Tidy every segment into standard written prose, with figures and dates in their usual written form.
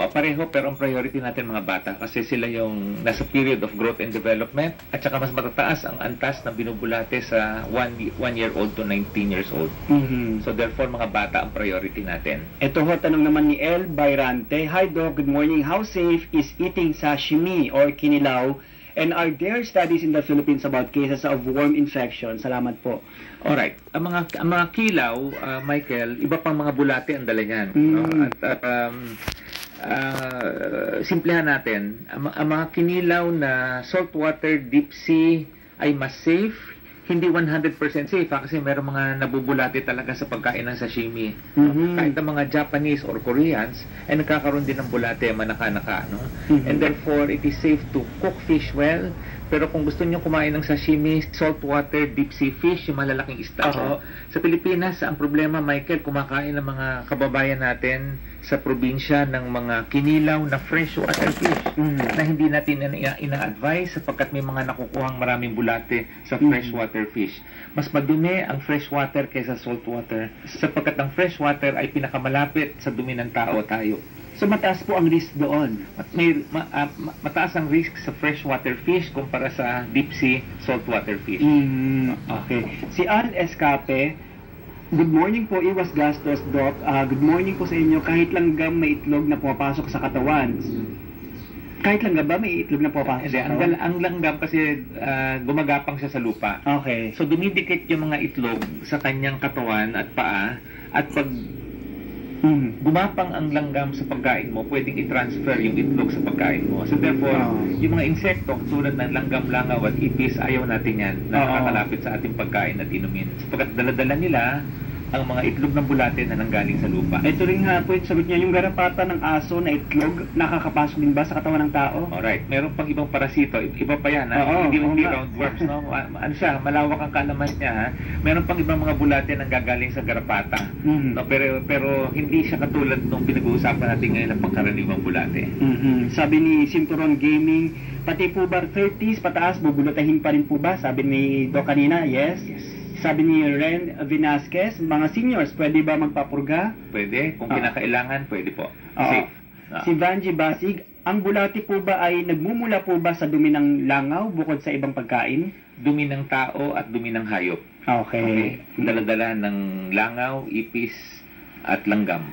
Pareho, pero ang priority natin mga bata kasi sila yung nasa period of growth and development at saka mas matataas ang antas ng binubulate sa 1-year-old to 19 years old. So therefore, mga bata ang priority natin. Ito ho, tanong naman ni El Bayrante. Hi Doc, good morning. How safe is eating sashimi or kinilaw? And are there studies in the Philippines about cases of worm infection? Salamat po. Alright. Ang mga kilaw, Michael, iba pang mga bulate ang dala niyan. No? At simplehan natin, ang mga kinilaw na saltwater deep sea ay mas safe. Hindi 100% safe kasi meron mga nabubulate talaga sa pagkain ng sashimi. Kahit ang mga Japanese or Koreans ay nagkakaroon din ng bulate, manaka-naka. No? And therefore, it is safe to cook fish well. Pero kung gusto niyo kumain ng sashimi, saltwater, deep sea fish, yung malalaking isda. Sa Pilipinas, ang problema, Michael, kumakain ng mga kababayan natin sa probinsya ng mga kinilaw na freshwater fish na hindi natin ina-advise sapagkat may mga nakukuhang maraming bulate sa freshwater fish. Mas madumi ang freshwater kaysa saltwater sapagkat ang freshwater ay pinakamalapit sa dumi ng tao tayo. So mataas po ang risk doon. Mataas ang risk sa freshwater fish kumpara sa deep sea saltwater fish. Okay. Si Ann Escape, good morning po, Iwas Gastos, Doc. Good morning po sa inyo. Kahit langgam may itlog na pumapasok sa katawan. Kahit langgam ba may itlog na pumapasok sa katawan? Ang langgam kasi gumagapang siya sa lupa. Okay. So dumidikit yung mga itlog sa kanyang katawan at paa at pag gumapang ang langgam sa pagkain mo, pwedeng i-transfer yung itlog sa pagkain mo. So therefore, yung mga insekto tulad ng langgam, langaw at ipis, ayaw natin yan na nakakalapit sa ating pagkain at inumin. Sapagkat dala-dala nila ang mga itlog ng bulate na nanggaling sa lupa. Ito rin nga po, sagot niya, yung garapata ng aso na itlog, nakakapasok din ba sa katawan ng tao? Alright, meron pang ibang parasito, iba pa yan, ha? Hindi roundworms, no? Ano siya, malawak ang kaalaman niya, ha? Meron pang ibang mga bulate na gagaling sa garapata. No? Pero hindi siya katulad nung pinag-uusapan natin ngayon ng pangkaraniwang bulate. Sabi ni Cinturon Gaming, pati po ba 30s pataas, bubulutahin pa rin po ba? Sabi ni Doc kanina, yes. Sabi ni Ren Vinasquez, mga seniors, pwede ba magpapurga? Pwede. Kung kinakailangan, pwede po. Safe. Si Vanji Basig, ang bulati po ba ay nagmumula po ba sa dumi ng langaw bukod sa ibang pagkain? Dumi ng tao at dumi ng hayop. Okay. Dala-dala ng langaw, ipis, at langgam.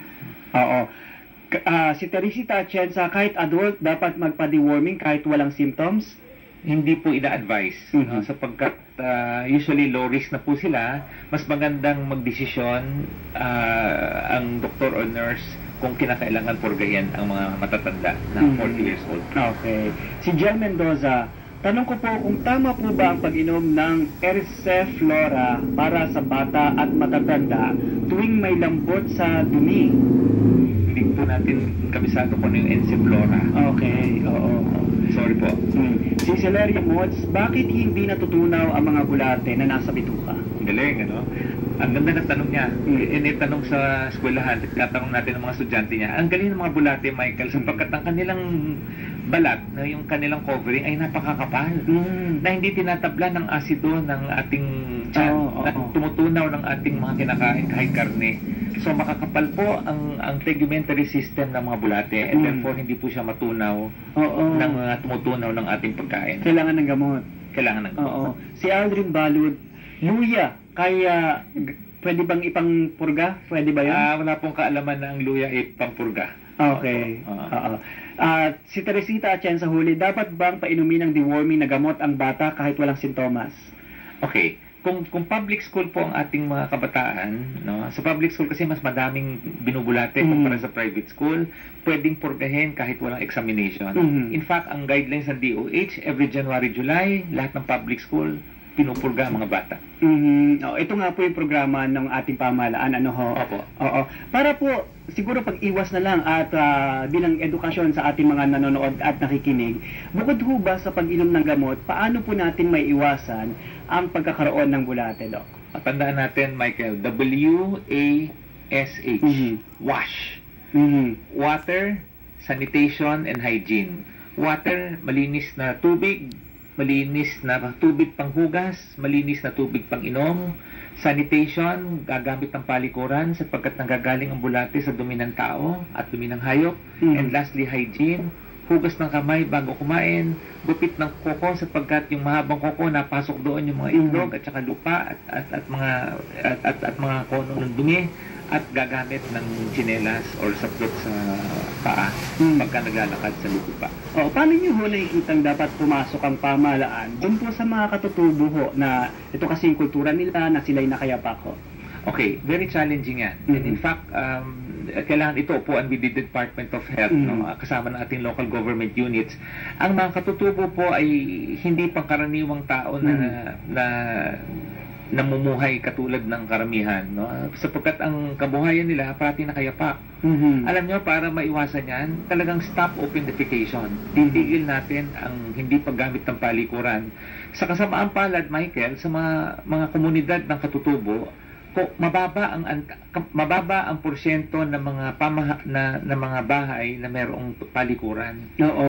Si Teresita Atienza, kahit adult, dapat magpa-deworming kahit walang symptoms? Hindi po ina-advise sapagkat usually low risk na po sila. Mas magandang magdesisyon ang doktor or nurse kung kinakailangan purgahin ang mga matatanda na 40 years old. Okay. Si Jen Mendoza, tanong ko po kung tama po ba ang pag-inom ng Erseflora para sa bata at matatanda tuwing may lambot sa dumi? Hindi po natin kabisado kung ano yung Erseflora. Okay, Sorry po. Si Celeria Mods, bakit hindi natutunaw ang mga bulate na nasa bituka? Galing, ano? Ang ganda ng tanong niya. Initanong sa eskwelahan, tatanong natin ng mga estudyante niya. Ang galing ng mga bulate, Michael, sapagkat ang kanilang balat, yung kanilang covering ay napakakapal. Na hindi tinatabla ng asido ng ating tiyan, na tumutunaw ng ating mga kinakain kahit karne. So makakapal po ang tegumentary system ng mga bulate and therefore hindi po siya matunaw ng mga tumutunaw ng ating pagkain. Kailangan ng gamot. Si Aldrin Balud, luya, kaya pwede bang ipangpurga? Pwede ba yun? Wala pong kaalaman na ang luya ay pampurga. Okay. Si Teresita Atienza huli, dapat bang painumin ng deworming na gamot ang bata kahit walang sintomas? Okay. Kung public school po ang ating mga kabataan, no? Sa public school kasi mas madaming binubulate kumpara sa private school, pwedeng purgahin kahit walang examination. In fact, ang guidelines ng DOH, every January, July, lahat ng public school, pinupurga ang mga bata. Ito nga po yung programa ng ating pamahalaan. Para po, siguro pag-iwas na lang at bilang edukasyon sa ating mga nanonood at nakikinig, bukod ho ba sa pag-inom ng gamot, paano po natin may iwasan ang pagkakaroon ng bulate, Doc? Tandaan natin, Michael, WASH, wash. Water, sanitation, and hygiene. Water, malinis na tubig, malinis na tubig panghugas, malinis na tubig pang-inom. Sanitation, gagamit ng palikuran sapagkat nanggagaling ang bulate sa dumi ng tao at dumi ng hayop. And lastly, hygiene, hugas ng kamay bago kumain, gupit ng kuko sapagkat yung mahabang kuko napasok doon yung mga itlog at saka lupa at mga kono ng dumi, at gagamit ng tsinelas or saplot sa paa pagka naglalakad sa lupa. Paano niyo ho nakikitang dapat pumasok ang pamahalaan doon po sa mga katutubo ho na ito kasi yung kultura nila na sila'y nakayapak ho? Okay, very challenging yan. And in fact, kailangan ito upuan with the Department of Health, no, kasama ng ating local government units. Ang mga katutubo po ay hindi pangkaraniwang tao na namumuhay katulad ng karamihan, no? Sapagkat ang kabuhayan nila pati nakayapak. Alam nyo, para maiwasan yan, talagang stop open defecation. Titigil natin ang hindi paggamit ng palikuran. Sa kasamaang palad, Michael, sa mga komunidad ng katutubo, mababa ang porsyento ng mga mga bahay na mayroong palikuran. Oo.